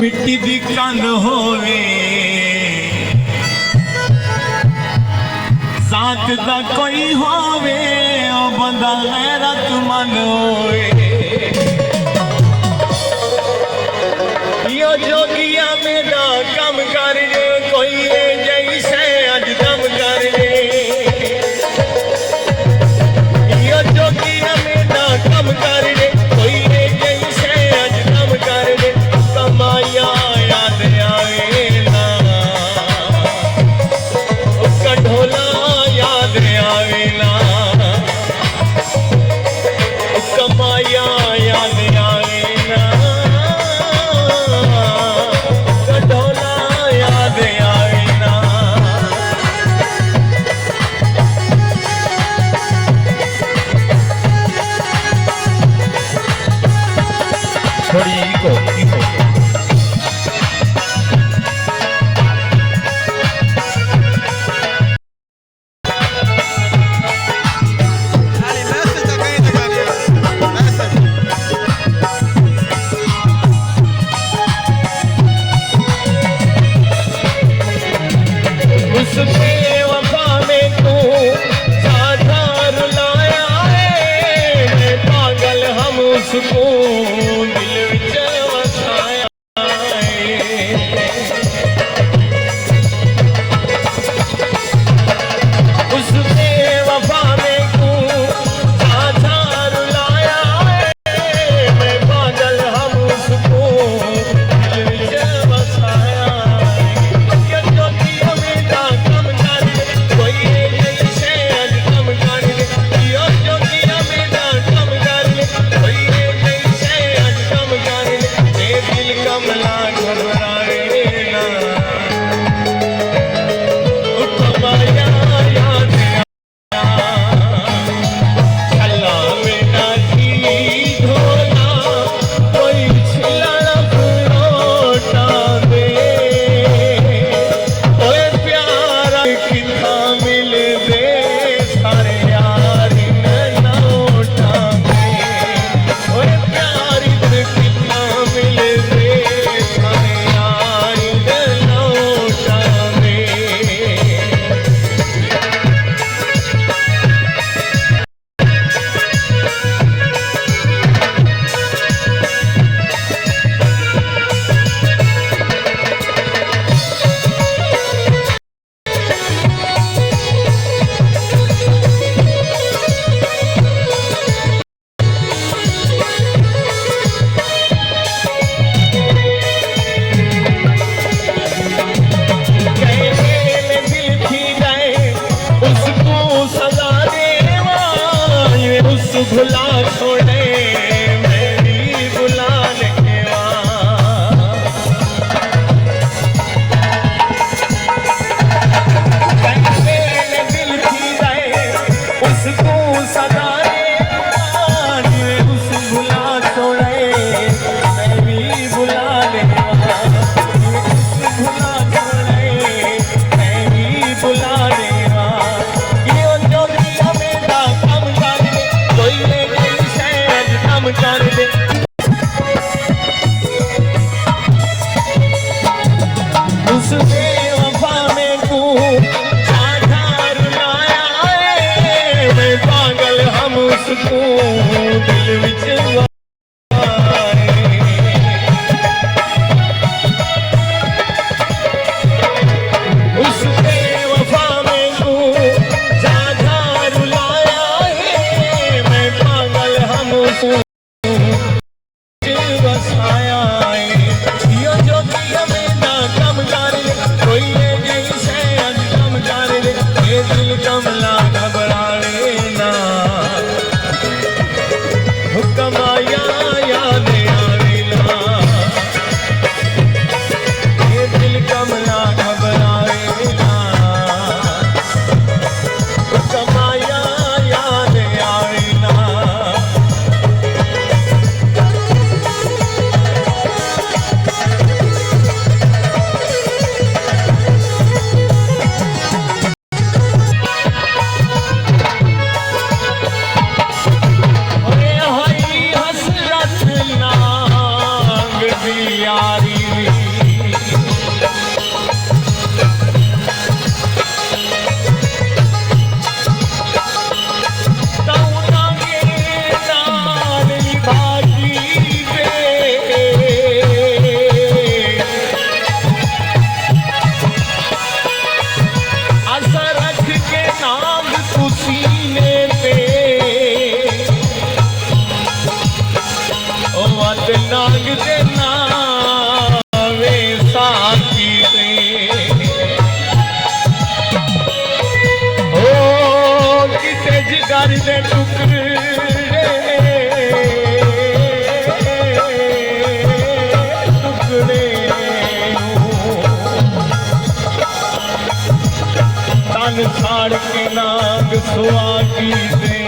मिट्टी दी कंध होवे जात दा कोई होवे ओ बंदा गैरतमंद होवे। यो जोगिया मेरा कम कर जे कोई जैसे अज दम कर जे। यो जोगिया मेरा कम कर जे कोई जैसे अज दम कर जे। कमाया याद आवे ना उसका ढोला याद आवे ना कमाया याद आवे ना उसका ढोला याद आवे ना। थोड़ी इको भुला छोड़े मेरी बुलाने के कैसे दिल की गए उसको सदा उस भुला छोड़े मेरी बुलाने भुला छोड़े मेरी बुलाने कर दे उस बेवफा में तू आधार लाया है मैं पागल हम उसको दिल विच उस बेवफा में तू आधार लाया है मैं पागल हम उसको दिल कमला घबराए ना जिगर दे टुकड़े टुकड़े तन साड़ के नाग सुहागी दे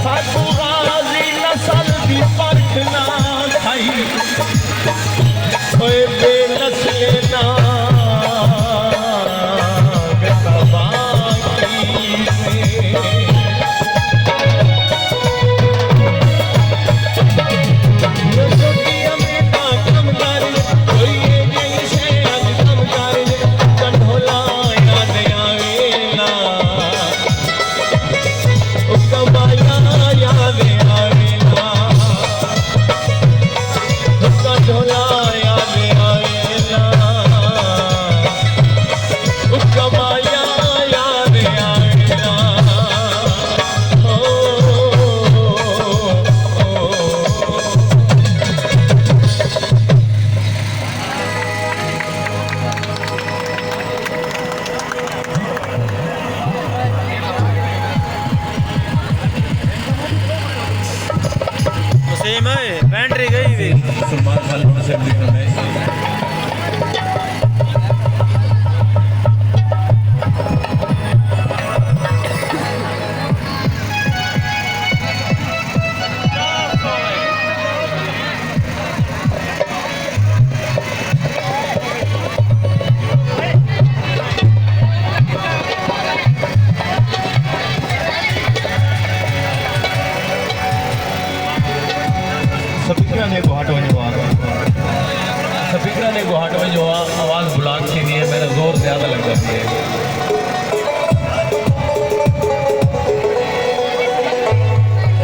साधु गाजी नस्ल दी परख ना खाई ओए बेनस्ले ना बैटरी गई थी स्पीकर ने गुहाट में जो आवाज़ बुलंद की दी है मेरा जोर ज़्यादा लग जाती है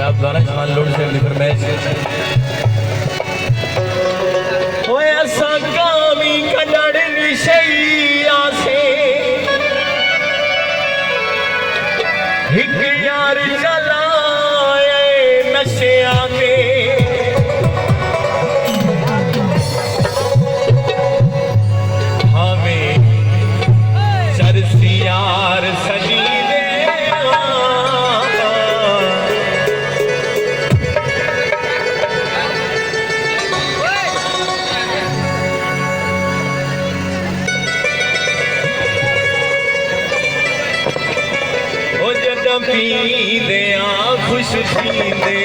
आप द्वारा खान लोड से लिखर मैच ओए असा कामी कन्नड़ निशैया से हिक यार चलाए नशिया के यार सजी दे ओ जद पी दे खुश थी दे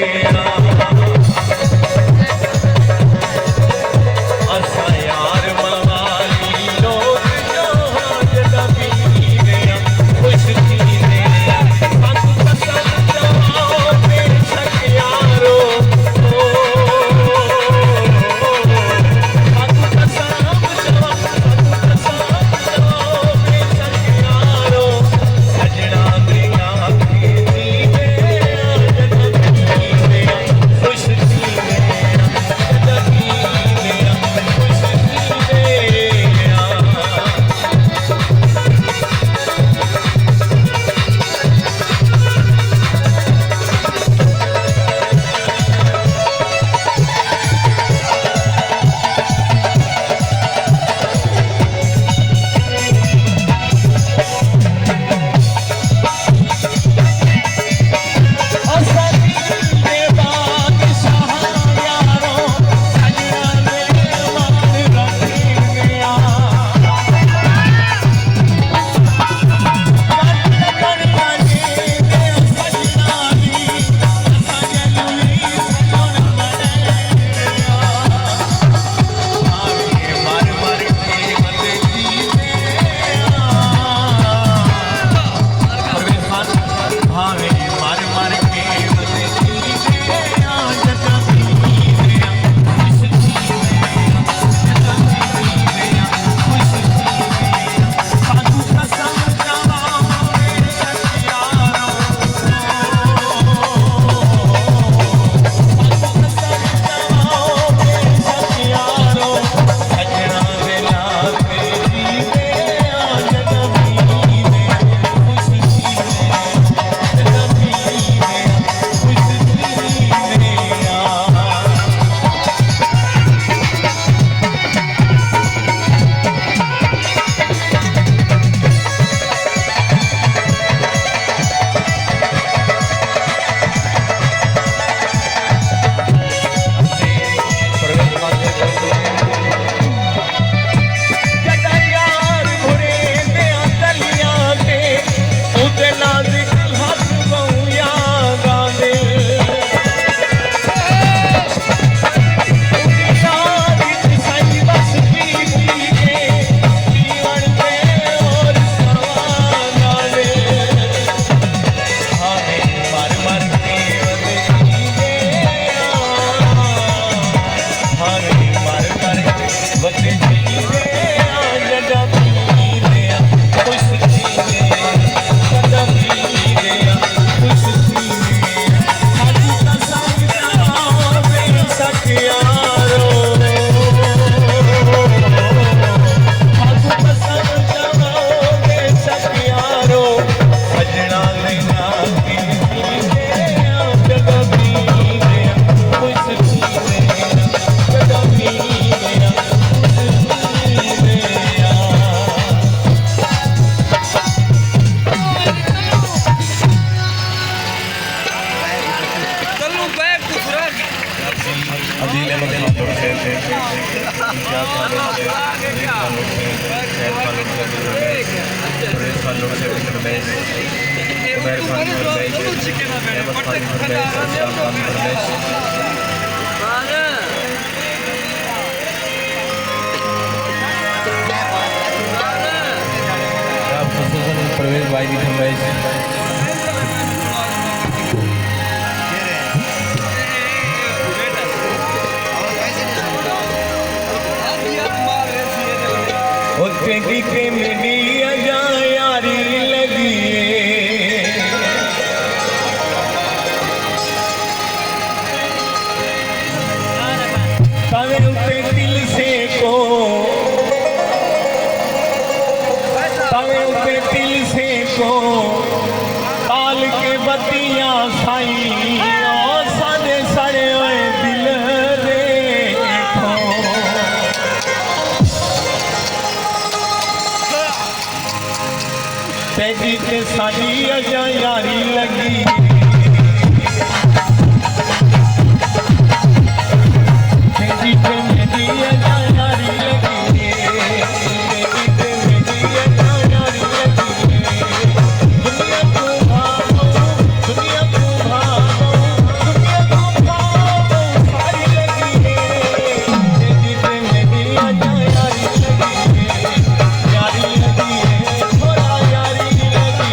असा यार मवाली लोग Nurbeş, Ömer Khan Nurbeş, Mehmet Khan Nurbeş, Şah Khan Nurbeş. Rab Khususan Pervez Bhai भी Nurbeş. की के मेरी अजा यारी लगी तवे उते दिल से को तवे उते दिल से को काल के बत्तियां साई और सारे सड़े हुए दिल देखो तेजी ते साडी अजा यारी लगी तेजी ते मेरी अजा यारी लगी तेजी ते मेरी अजा यारी लगी दुनिया को भागो दुनिया को भागो दुनिया को भागो सारी लगी तेजी ते मेरी अजा यारी लगी थोड़ा यारी लगी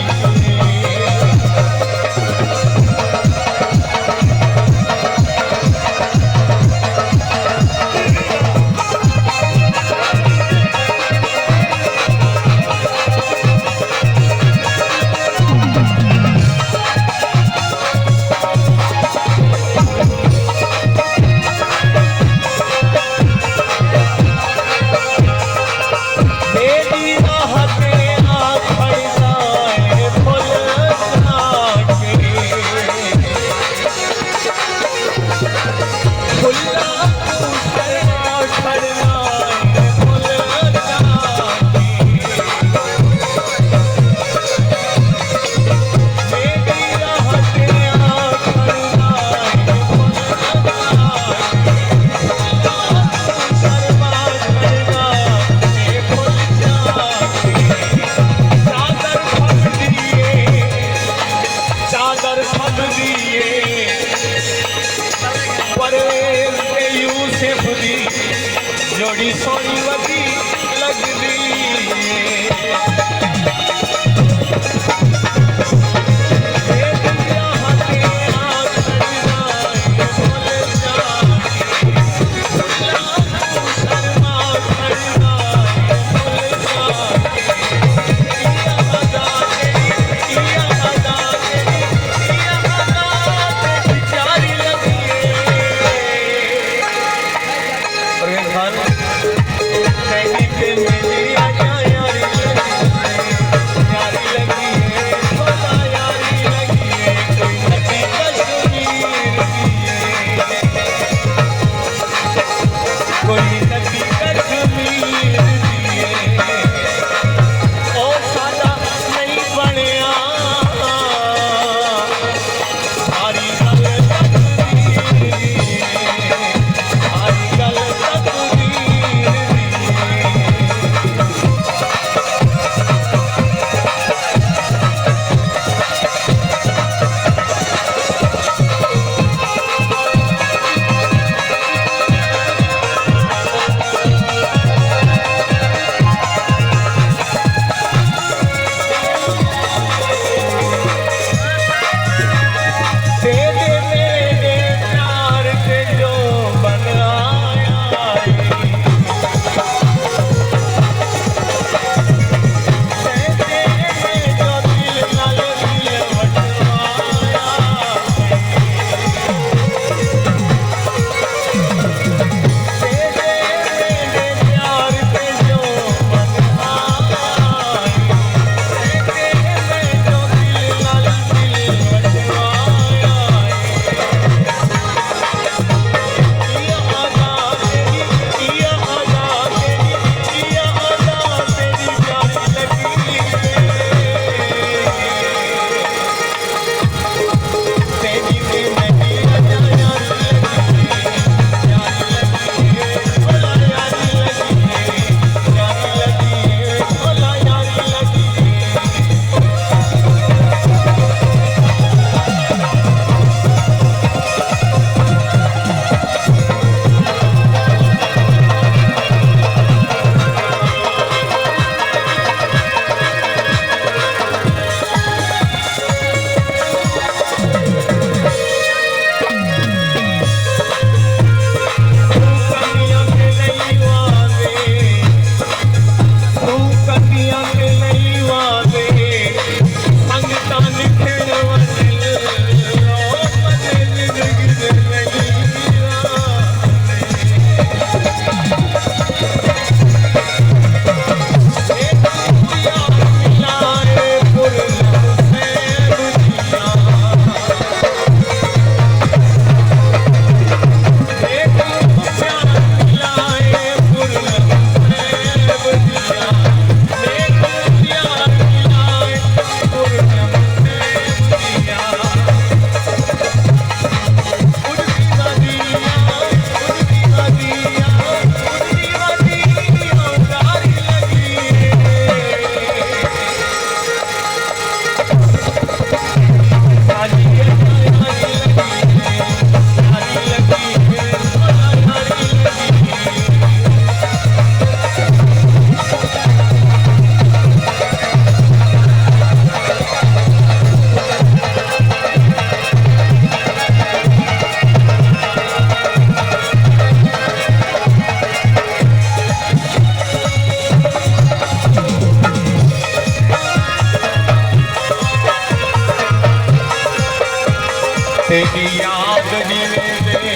तेरी याद दिले दे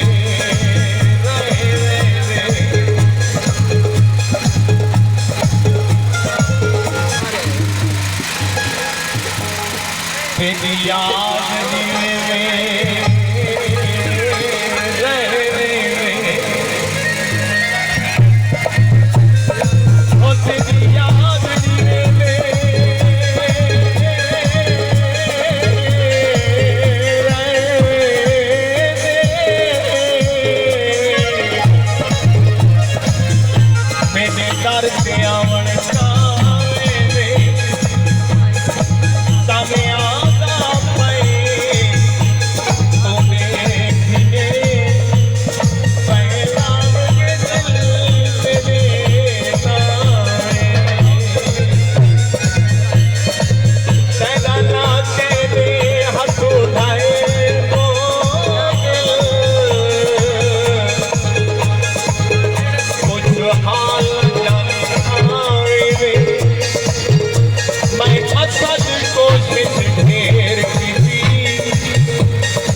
तेरी याद दिले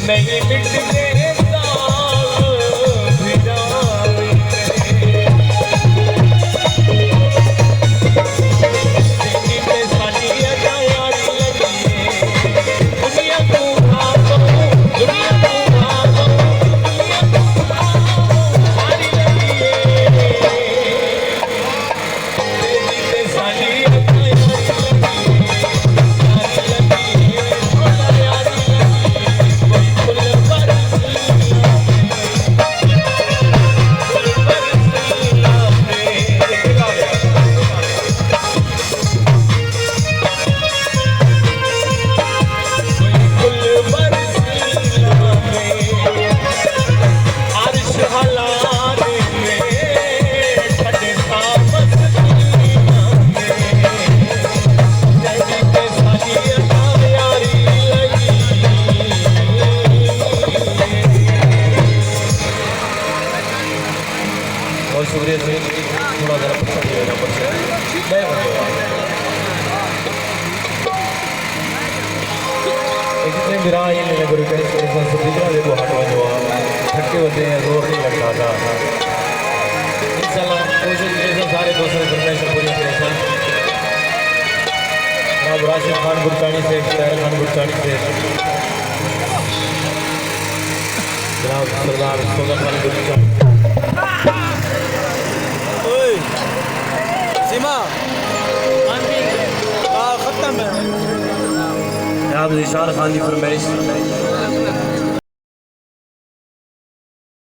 में नहीं मिटने शुक्रिया से थोड़ा ज़रा पसंद है यहाँ पर जितने भी राह ये गुरु के दिखा देखो हटवा जो थके होते हैं जोर नहीं लगता था इंशाल्लाह कोशिश सारे दूसरे फरमाइशें पूरी करें जनाब राशिद खान गुरचानी से ताहिर खान गुरचानी से जनाब सरदार सोगर खान गुरचानी सीमा खत्म है जनाब ज़िशान खान की फरमाइश